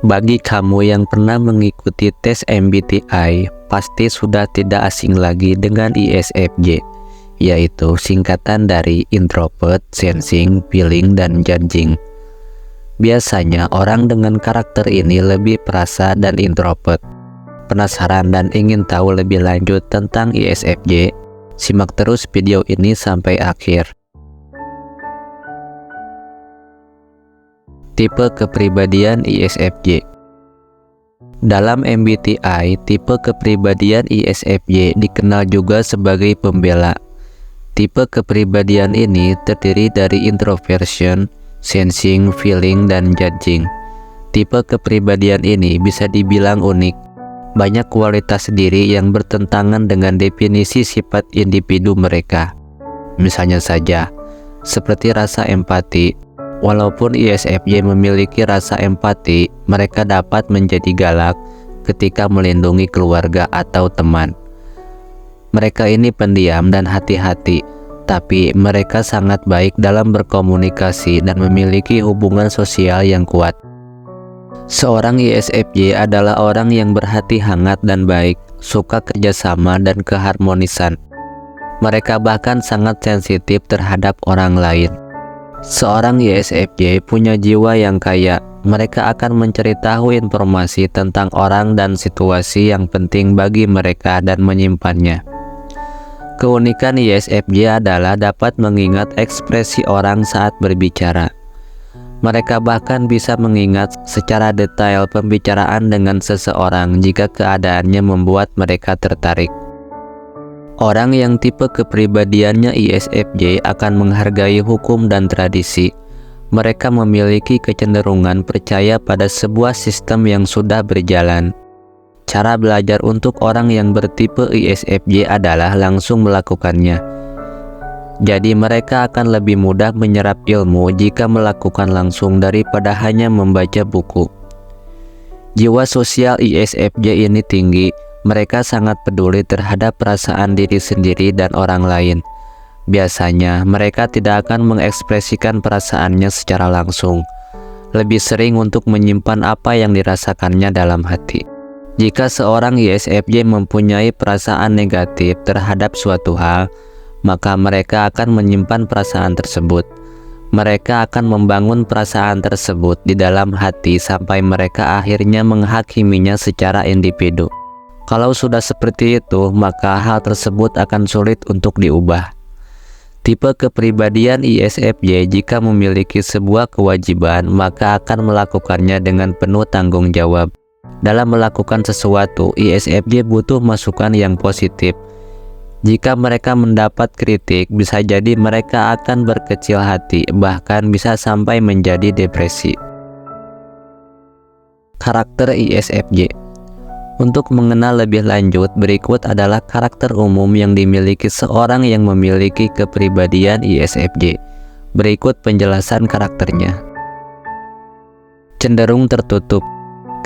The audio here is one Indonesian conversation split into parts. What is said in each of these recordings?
Bagi kamu yang pernah mengikuti tes MBTI, pasti sudah tidak asing lagi dengan ISFJ, yaitu singkatan dari Introvert, Sensing, Feeling, dan Judging. Biasanya orang dengan karakter ini lebih perasa dan introvert. Penasaran dan ingin tahu lebih lanjut tentang ISFJ? Simak terus video ini sampai akhir. Tipe kepribadian ISFJ. Dalam MBTI, tipe kepribadian ISFJ dikenal juga sebagai pembela. Tipe kepribadian ini terdiri dari introversion, sensing, feeling, dan judging. Tipe kepribadian ini bisa dibilang unik. Banyak kualitas diri yang bertentangan dengan definisi sifat individu mereka. Misalnya saja, seperti rasa empati. Walaupun ISFJ memiliki rasa empati, mereka dapat menjadi galak ketika melindungi keluarga atau teman. Mereka ini pendiam dan hati-hati, tapi mereka sangat baik dalam berkomunikasi dan memiliki hubungan sosial yang kuat. Seorang ISFJ adalah orang yang berhati hangat dan baik, suka kerjasama dan keharmonisan. Mereka bahkan sangat sensitif terhadap orang lain. Seorang ISFJ punya jiwa yang kaya. Mereka akan mencari tahu informasi tentang orang dan situasi yang penting bagi mereka dan menyimpannya. Keunikan ISFJ adalah dapat mengingat ekspresi orang saat berbicara. Mereka bahkan bisa mengingat secara detail pembicaraan dengan seseorang jika keadaannya membuat mereka tertarik. Orang yang tipe kepribadiannya ISFJ akan menghargai hukum dan tradisi. Mereka memiliki kecenderungan percaya pada sebuah sistem yang sudah berjalan. Cara belajar untuk orang yang bertipe ISFJ adalah langsung melakukannya. Jadi mereka akan lebih mudah menyerap ilmu jika melakukan langsung daripada hanya membaca buku. Jiwa sosial ISFJ ini tinggi. Mereka sangat peduli terhadap perasaan diri sendiri dan orang lain. Biasanya, mereka tidak akan mengekspresikan perasaannya secara langsung. Lebih sering untuk menyimpan apa yang dirasakannya dalam hati. Jika seorang ISFJ mempunyai perasaan negatif terhadap suatu hal, maka mereka akan menyimpan perasaan tersebut. Mereka akan membangun perasaan tersebut di dalam hati sampai mereka akhirnya menghakiminya secara individu. Kalau sudah seperti itu, maka hal tersebut akan sulit untuk diubah. Tipe kepribadian ISFJ jika memiliki sebuah kewajiban, maka akan melakukannya dengan penuh tanggung jawab. Dalam melakukan sesuatu, ISFJ butuh masukan yang positif. Jika mereka mendapat kritik, bisa jadi mereka akan berkecil hati, bahkan bisa sampai menjadi depresi. Karakter ISFJ. Untuk mengenal lebih lanjut, berikut adalah karakter umum yang dimiliki seorang yang memiliki kepribadian ISFJ. Berikut penjelasan karakternya. Cenderung tertutup.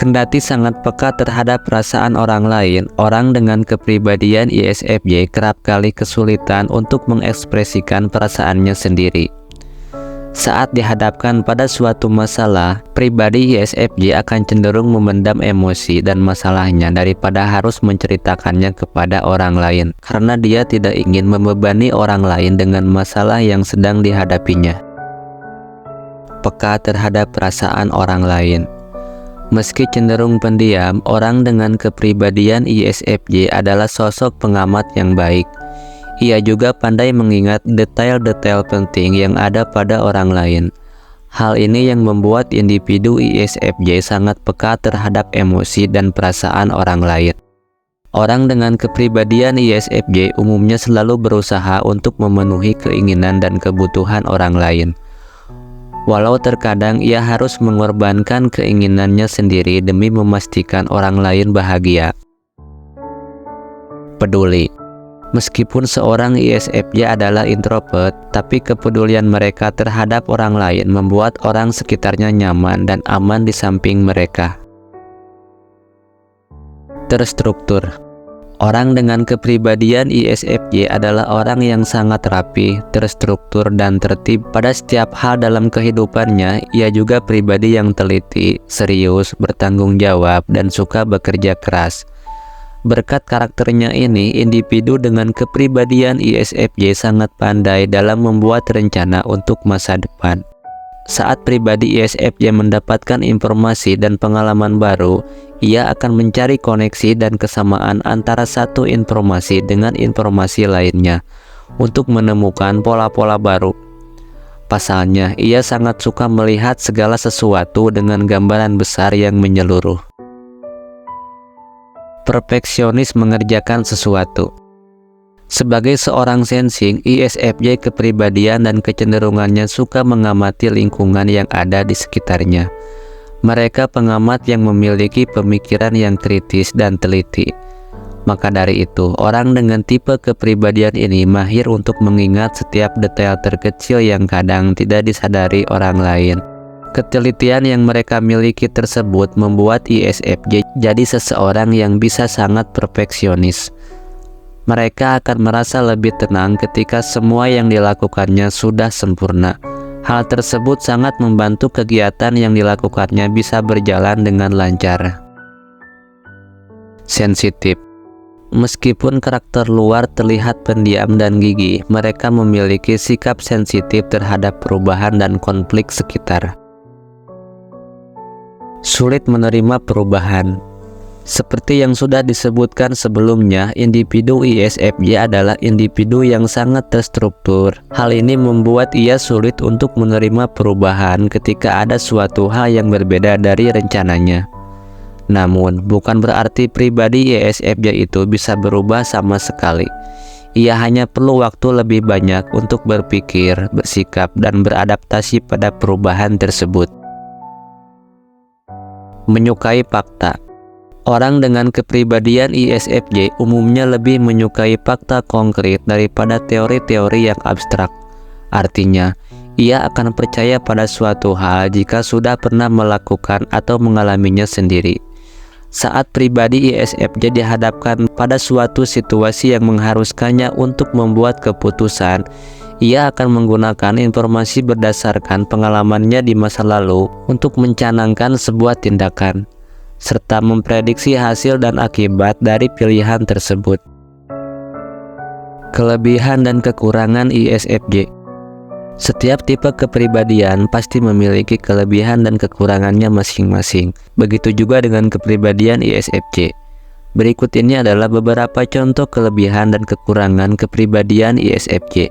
Kendati sangat peka terhadap perasaan orang lain, orang dengan kepribadian ISFJ kerap kali kesulitan untuk mengekspresikan perasaannya sendiri. Saat dihadapkan pada suatu masalah, pribadi ISFJ akan cenderung memendam emosi dan masalahnya daripada harus menceritakannya kepada orang lain, karena dia tidak ingin membebani orang lain dengan masalah yang sedang dihadapinya. Peka terhadap perasaan orang lain. Meski cenderung pendiam, orang dengan kepribadian ISFJ adalah sosok pengamat yang baik. Ia juga pandai mengingat detail-detail penting yang ada pada orang lain. Hal ini yang membuat individu ISFJ sangat peka terhadap emosi dan perasaan orang lain. Orang dengan kepribadian ISFJ umumnya selalu berusaha untuk memenuhi keinginan dan kebutuhan orang lain. Walau terkadang ia harus mengorbankan keinginannya sendiri demi memastikan orang lain bahagia. Peduli. Meskipun seorang ISFJ adalah introvert, tapi kepedulian mereka terhadap orang lain membuat orang sekitarnya nyaman dan aman di samping mereka. Terstruktur. Orang dengan kepribadian ISFJ adalah orang yang sangat rapi, terstruktur, dan tertib pada setiap hal dalam kehidupannya. Ia juga pribadi yang teliti, serius, bertanggung jawab, dan suka bekerja keras. Berkat karakternya ini, individu dengan kepribadian ISFJ sangat pandai dalam membuat rencana untuk masa depan. Saat pribadi ISFJ mendapatkan informasi dan pengalaman baru, ia akan mencari koneksi dan kesamaan antara satu informasi dengan informasi lainnya untuk menemukan pola-pola baru. Pasalnya, ia sangat suka melihat segala sesuatu dengan gambaran besar yang menyeluruh. Perfeksionis mengerjakan sesuatu. Sebagai seorang sensing, ISFJ kepribadian dan kecenderungannya suka mengamati lingkungan yang ada di sekitarnya. Mereka pengamat yang memiliki pemikiran yang kritis dan teliti. Maka dari itu, orang dengan tipe kepribadian ini mahir untuk mengingat setiap detail terkecil yang kadang tidak disadari orang lain. Ketelitian yang mereka miliki tersebut membuat ISFJ jadi seseorang yang bisa sangat perfeksionis. Mereka akan merasa lebih tenang ketika semua yang dilakukannya sudah sempurna. Hal tersebut sangat membantu kegiatan yang dilakukannya bisa berjalan dengan lancar. Sensitif. Meskipun karakter luar terlihat pendiam dan gigih, mereka memiliki sikap sensitif terhadap perubahan dan konflik sekitar. Sulit menerima perubahan. Seperti yang sudah disebutkan sebelumnya, individu ISFJ adalah individu yang sangat terstruktur. Hal ini membuat ia sulit untuk menerima perubahan ketika ada suatu hal yang berbeda dari rencananya. Namun, bukan berarti pribadi ISFJ itu bisa berubah sama sekali. Ia hanya perlu waktu lebih banyak untuk berpikir, bersikap, dan beradaptasi pada perubahan tersebut. Menyukai fakta. Orang dengan kepribadian ISFJ umumnya lebih menyukai fakta konkret daripada teori-teori yang abstrak. Artinya, ia akan percaya pada suatu hal jika sudah pernah melakukan atau mengalaminya sendiri. Saat pribadi ISFJ dihadapkan pada suatu situasi yang mengharuskannya untuk membuat keputusan, ia akan menggunakan informasi berdasarkan pengalamannya di masa lalu untuk mencanangkan sebuah tindakan, serta memprediksi hasil dan akibat dari pilihan tersebut. Kelebihan dan kekurangan ISFJ. Setiap tipe kepribadian pasti memiliki kelebihan dan kekurangannya masing-masing. Begitu juga dengan kepribadian ISFJ. Berikut ini adalah beberapa contoh kelebihan dan kekurangan kepribadian ISFJ.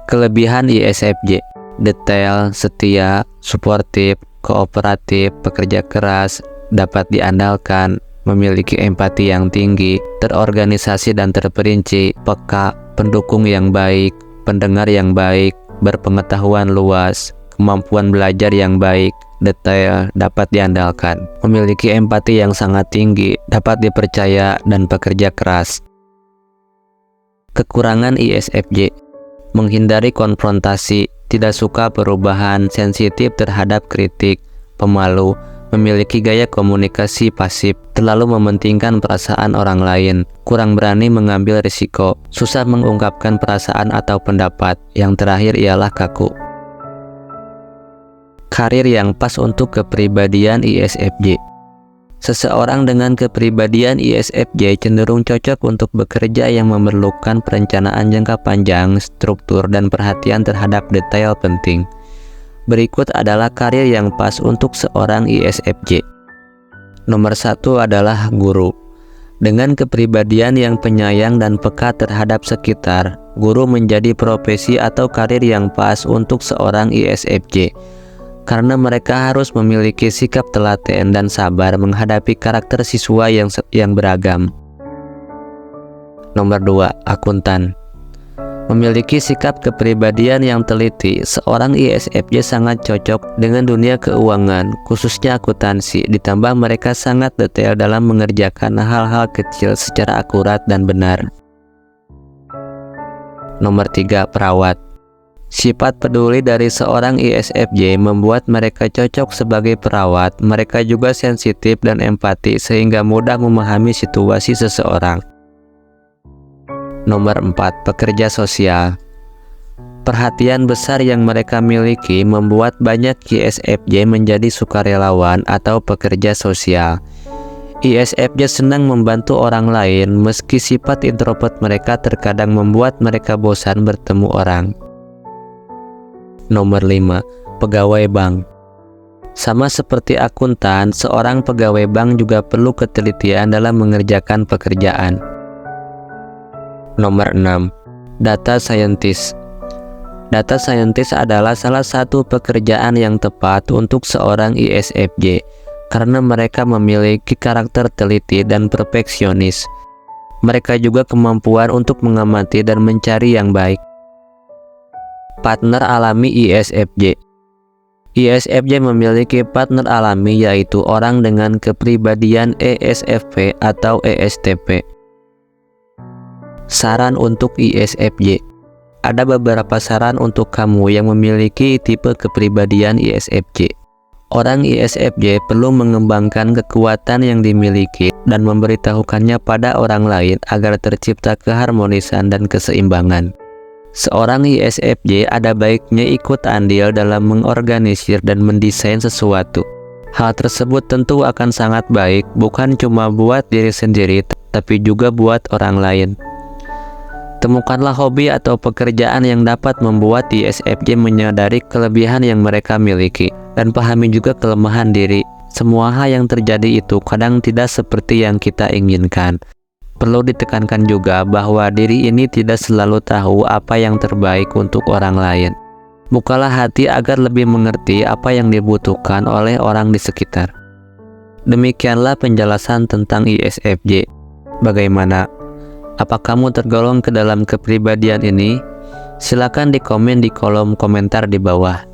Kelebihan ISFJ: detail, setia, suportif, kooperatif, pekerja keras, dapat diandalkan, memiliki empati yang tinggi, terorganisasi dan terperinci, peka, pendukung yang baik, pendengar yang baik, berpengetahuan luas, kemampuan belajar yang baik, detail, dapat diandalkan, memiliki empati yang sangat tinggi, dapat dipercaya, dan pekerja keras. Kekurangan ISFJ: menghindari konfrontasi, tidak suka perubahan, sensitif terhadap kritik, pemalu, memiliki gaya komunikasi pasif, terlalu mementingkan perasaan orang lain, kurang berani mengambil risiko, susah mengungkapkan perasaan atau pendapat. Yang terakhir ialah kaku. Karir yang pas untuk kepribadian ISFJ. Seseorang dengan kepribadian ISFJ cenderung cocok untuk bekerja yang memerlukan perencanaan jangka panjang, struktur, dan perhatian terhadap detail penting. Berikut adalah karir yang pas untuk seorang ISFJ. Nomor 1 adalah guru. Dengan kepribadian yang penyayang dan peka terhadap sekitar, guru menjadi profesi atau karir yang pas untuk seorang ISFJ. Karena mereka harus memiliki sikap telaten dan sabar menghadapi karakter siswa yang beragam. Nomor 2, akuntan. Memiliki sikap kepribadian yang teliti, seorang ISFJ sangat cocok dengan dunia keuangan, khususnya akuntansi, ditambah mereka sangat detail dalam mengerjakan hal-hal kecil secara akurat dan benar. Nomor 3, perawat. Sifat peduli dari seorang ISFJ membuat mereka cocok sebagai perawat. Mereka juga sensitif dan empati sehingga mudah memahami situasi seseorang. Nomor 4. Pekerja sosial. Perhatian besar yang mereka miliki membuat banyak ISFJ menjadi sukarelawan atau pekerja sosial. ISFJ senang membantu orang lain meski sifat introvert mereka terkadang membuat mereka bosan bertemu orang. Nomor 5. Pegawai bank. Sama seperti akuntan, seorang pegawai bank juga perlu ketelitian dalam mengerjakan pekerjaan. Nomor 6. Data scientist. Data scientist adalah salah satu pekerjaan yang tepat untuk seorang ISFJ karena mereka memiliki karakter teliti dan perfeksionis. Mereka juga kemampuan untuk mengamati dan mencari yang baik. Partner alami ISFJ. ISFJ memiliki partner alami yaitu orang dengan kepribadian ESFP atau ESTP. Saran untuk ISFJ. Ada beberapa saran untuk kamu yang memiliki tipe kepribadian ISFJ. Orang ISFJ perlu mengembangkan kekuatan yang dimiliki dan memberitahukannya pada orang lain agar tercipta keharmonisan dan keseimbangan. Seorang ISFJ ada baiknya ikut andil dalam mengorganisir dan mendesain sesuatu. Hal tersebut tentu akan sangat baik bukan cuma buat diri sendiri tapi juga buat orang lain. Temukanlah hobi atau pekerjaan yang dapat membuat ISFJ menyadari kelebihan yang mereka miliki dan pahami juga kelemahan diri. Semua hal yang terjadi itu kadang tidak seperti yang kita inginkan. Perlu ditekankan juga bahwa diri ini tidak selalu tahu apa yang terbaik untuk orang lain. Bukalah hati agar lebih mengerti apa yang dibutuhkan oleh orang di sekitar. Demikianlah penjelasan tentang ISFJ. Bagaimana? Apa kamu tergolong ke dalam kepribadian ini? Silakan di komen di kolom komentar di bawah.